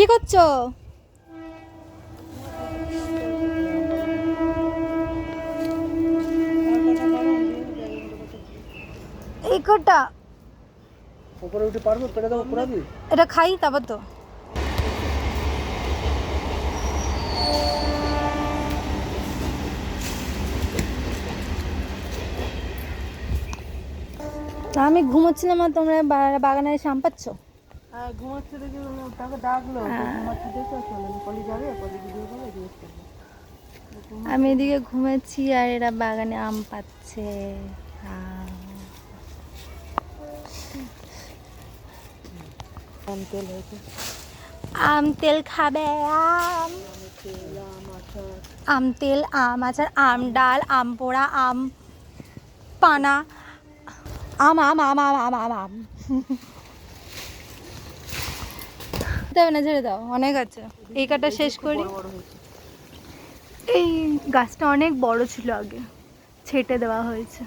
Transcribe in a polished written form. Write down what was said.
কি করছো? এই কটা উপরে উঠে পারবো? পেটে দেবো পুরাবি? এটা খাই তারপর তো। আমি ঘুমোচ্ছিলাম আর তোমরা বাগানে এসে আম পাচ্ছ। হ্যাঁ ঘুমাচ্ছে দেখে তাকে ডাকলো, ঘুমাচ্ছে দেখে কলি যাবে, কলি ভিডিও করে জিজ্ঞেস করবো। আমি এদিকে ঘুমাচ্ছি আর এরা বাগানে আম পাচ্ছে। তেল হয়েছে, আম তেল খাবে? আম তেল, আম আচার, আম ডাল, আম পোড়া, আম পানা, আম আম আম আম আম আম আম দেবে না, ছেড়ে দাও, অনেক আছে। এই কাটা শেষ করি। এই গাছটা অনেক বড় ছিল আগে, ছেটে দেওয়া হয়েছে।